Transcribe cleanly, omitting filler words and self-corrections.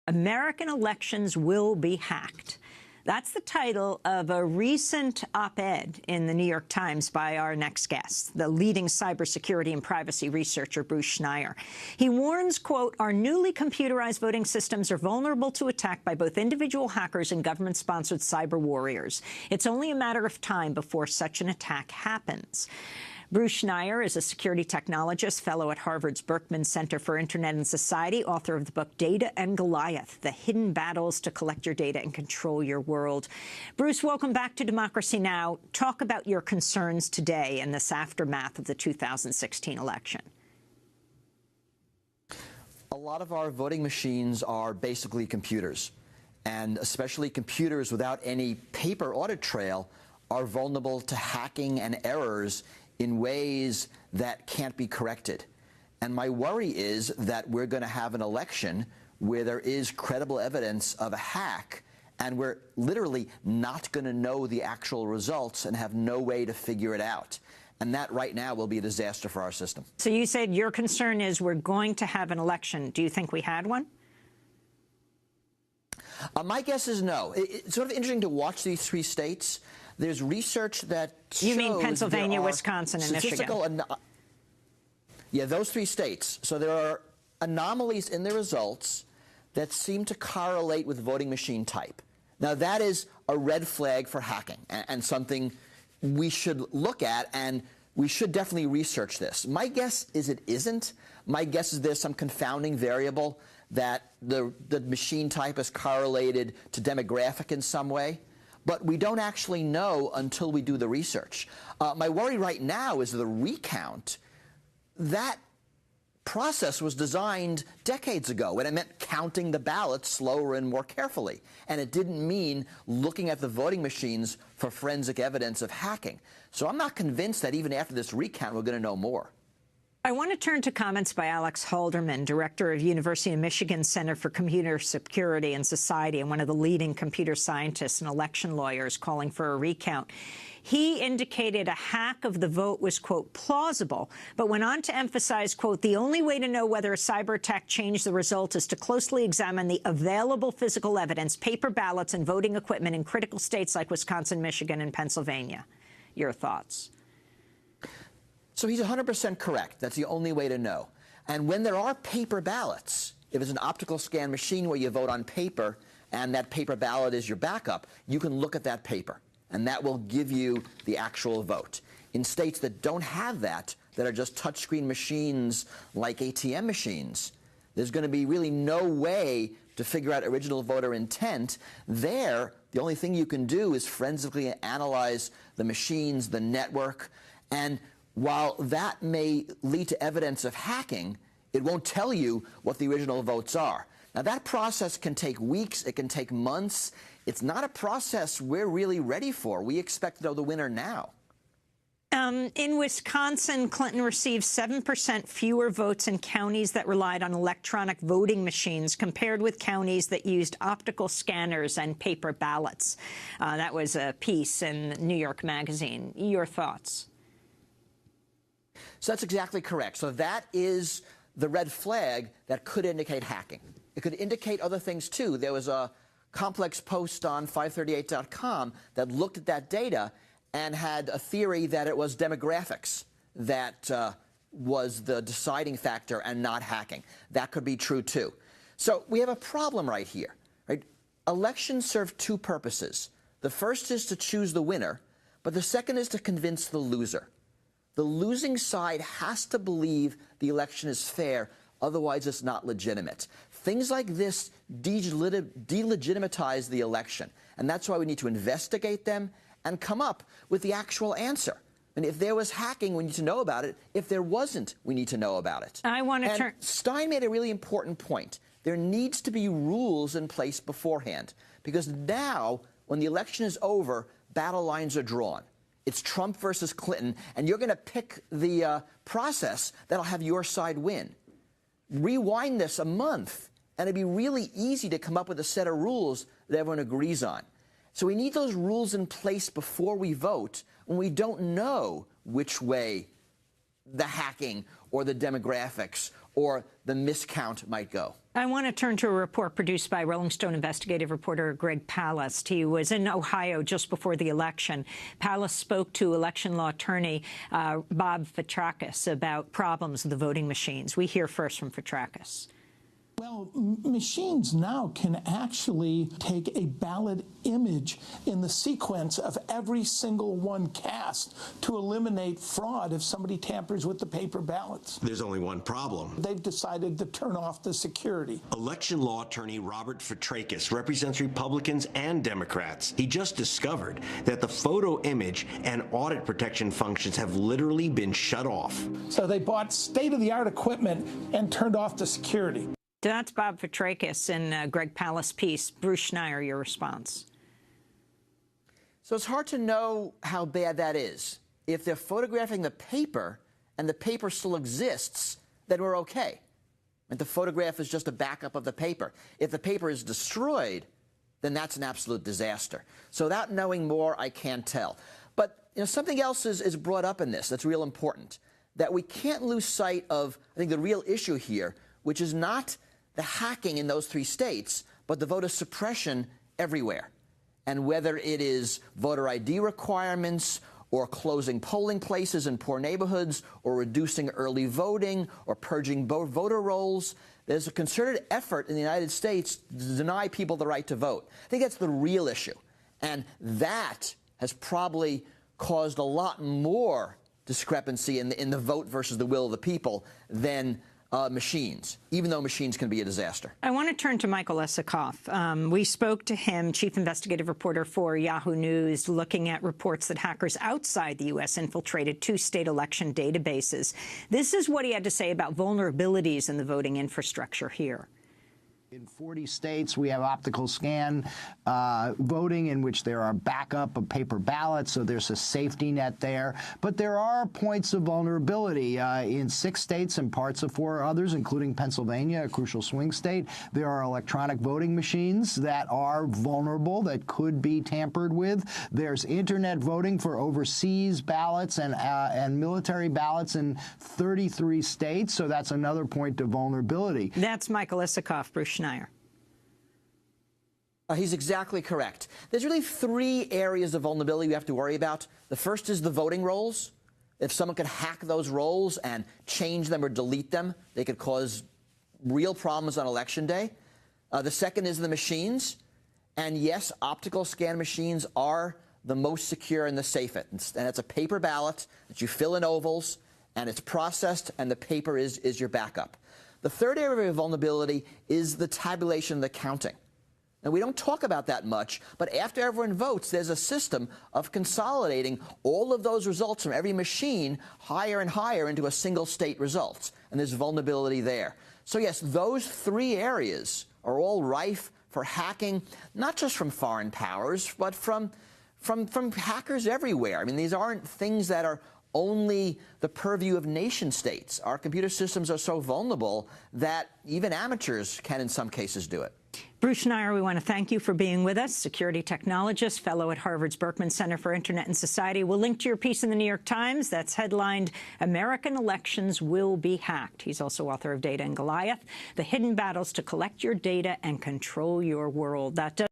American Elections Will Be Hacked. That's the title of a recent op-ed in the New York Times by our next guest, the leading cybersecurity and privacy researcher, Bruce Schneier. He warns, quote, our newly computerized voting systems are vulnerable to attack by both individual hackers and government-sponsored cyber warriors. It's only a matter of time before such an attack happens. Bruce Schneier is a security technologist, fellow at Harvard's Berkman Center for Internet and Society, author of the book Data and Goliath, The Hidden Battles to Collect Your Data and Control Your World. Bruce, welcome back to Democracy Now! Talk about your concerns today in this aftermath of the 2016 election. A lot of our voting machines are basically computers, and especially computers without any paper audit trail are vulnerable to hacking and errors in ways that can't be corrected. And my worry is that we're going to have an election where there is credible evidence of a hack, and we're literally not going to know the actual results and have no way to figure it out. And that right now will be a disaster for our system. So you said your concern is we're going to have an election. Do you think we had one? My guess is no. It's sort of interesting to watch these three states. There's research that shows you mean Pennsylvania, Wisconsin, and Michigan? Yeah, those three states. So there are anomalies in the results that seem to correlate with voting machine type. Now, that is a red flag for hacking and something we should look at, and we should definitely research this. My guess is it isn't. My guess is there's some confounding variable that the machine type is correlated to demographic in some way. But we don't actually know until we do the research. My worry right now is the recount. That process was designed decades ago, and it meant counting the ballots slower and more carefully. And it didn't mean looking at the voting machines for forensic evidence of hacking. So I'm not convinced that even after this recount, we're going to know more. I want to turn to comments by Alex Halderman, director of University of Michigan Center for Computer Security and Society and one of the leading computer scientists and election lawyers, calling for a recount. He indicated a hack of the vote was, quote, plausible, but went on to emphasize, quote, the only way to know whether a cyber attack changed the result is to closely examine the available physical evidence, paper ballots, and voting equipment in critical states like Wisconsin, Michigan, and Pennsylvania. Your thoughts? So he's 100% correct. That's the only way to know. And when there are paper ballots, if it's an optical scan machine where you vote on paper and that paper ballot is your backup, you can look at that paper, and that will give you the actual vote. In states that don't have that are just touchscreen machines like ATM machines, there's going to be really no way to figure out original voter intent. There, the only thing you can do is forensically analyze the machines, the network, and while that may lead to evidence of hacking, it won't tell you what the original votes are. Now, that process can take weeks. It can take months. It's not a process we're really ready for. We expect to know the winner now. In Wisconsin, Clinton received 7% fewer votes in counties that relied on electronic voting machines compared with counties that used optical scanners and paper ballots. That was a piece in New York Magazine. Your thoughts? So that's exactly correct. So that is the red flag that could indicate hacking. It could indicate other things, too. There was a complex post on 538.com that looked at that data and had a theory that it was demographics that was the deciding factor and not hacking. That could be true, too. So we have a problem right here. Right? Elections serve two purposes. The first is to choose the winner, but the second is to convince the loser. The losing side has to believe the election is fair, otherwise it's not legitimate. Things like this delegitimize the election, and that's why we need to investigate them and come up with the actual answer. And if there was hacking, we need to know about it. If there wasn't, we need to know about it. I want to turn. Stein made a really important point. There needs to be rules in place beforehand, because now, when the election is over, battle lines are drawn. It's Trump versus Clinton, and you're going to pick the process that'll have your side win. Rewind this a month, and it'd be really easy to come up with a set of rules that everyone agrees on. So we need those rules in place before we vote when we don't know which way the hacking or the demographics or the miscount might go. I want to turn to a report produced by Rolling Stone investigative reporter Greg Palast. He was in Ohio just before the election. Palast spoke to election law attorney Bob Fitrakis about problems with the voting machines. We hear first from Fitrakis. Well, machines now can actually take a ballot image in the sequence of every single one cast to eliminate fraud if somebody tampers with the paper ballots. There's only one problem. They've decided to turn off the security. Election law attorney Robert Fitrakis represents Republicans and Democrats. He just discovered that the photo image and audit protection functions have literally been shut off. So they bought state-of-the-art equipment and turned off the security. That's Bob Fitrakis in Greg Palast's piece. Bruce Schneier, your response. So it's hard to know how bad that is. If they're photographing the paper and the paper still exists, then we're okay. And the photograph is just a backup of the paper. If the paper is destroyed, then that's an absolute disaster. So without knowing more, I can't tell. But something else is brought up in this that's real important, that we can't lose sight of, I think, the real issue here, which is not the hacking in those 3 states, but the voter suppression everywhere. And whether it is voter ID requirements or closing polling places in poor neighborhoods or reducing early voting or purging voter rolls, there's a concerted effort in the United States to deny people the right to vote. I think that's the real issue. And that has probably caused a lot more discrepancy in the vote versus the will of the people than machines, even though machines can be a disaster. I want to turn to Michael Isikoff. We spoke to him, chief investigative reporter for Yahoo News, looking at reports that hackers outside the U.S. infiltrated 2 state election databases. This is what he had to say about vulnerabilities in the voting infrastructure here. In 40 states, we have optical scan voting in which there are backup of paper ballots, so there's a safety net there. But there are points of vulnerability in 6 states and parts of 4 others, including Pennsylvania, a crucial swing state. There are electronic voting machines that are vulnerable, that could be tampered with. There's internet voting for overseas ballots and military ballots in 33 states, so that's another point of vulnerability. That's Michael Isikoff, Bruce Schneier. He's exactly correct. There's really 3 areas of vulnerability we have to worry about. The first is the voting rolls. If someone could hack those rolls and change them or delete them, they could cause real problems on Election Day. The second is the machines. And yes, optical scan machines are the most secure and the safest. And it's a paper ballot that you fill in ovals, and it's processed, and the paper is your backup. The third area of vulnerability is the tabulation and the counting. Now, we don't talk about that much, but after everyone votes, there's a system of consolidating all of those results from every machine higher and higher into a single state result, and there's vulnerability there. So yes, those 3 areas are all rife for hacking, not just from foreign powers, but from hackers everywhere. I mean, these aren't things that are only the purview of nation states. Our computer systems are so vulnerable that even amateurs can in some cases do it. Bruce Schneier, we want to thank you for being with us, security technologist, fellow at Harvard's Berkman Center for Internet and Society. We'll link to your piece in the New York Times that's headlined, "American Elections Will Be Hacked." He's also author of Data and Goliath, The Hidden Battles to Collect Your Data and Control Your World. That does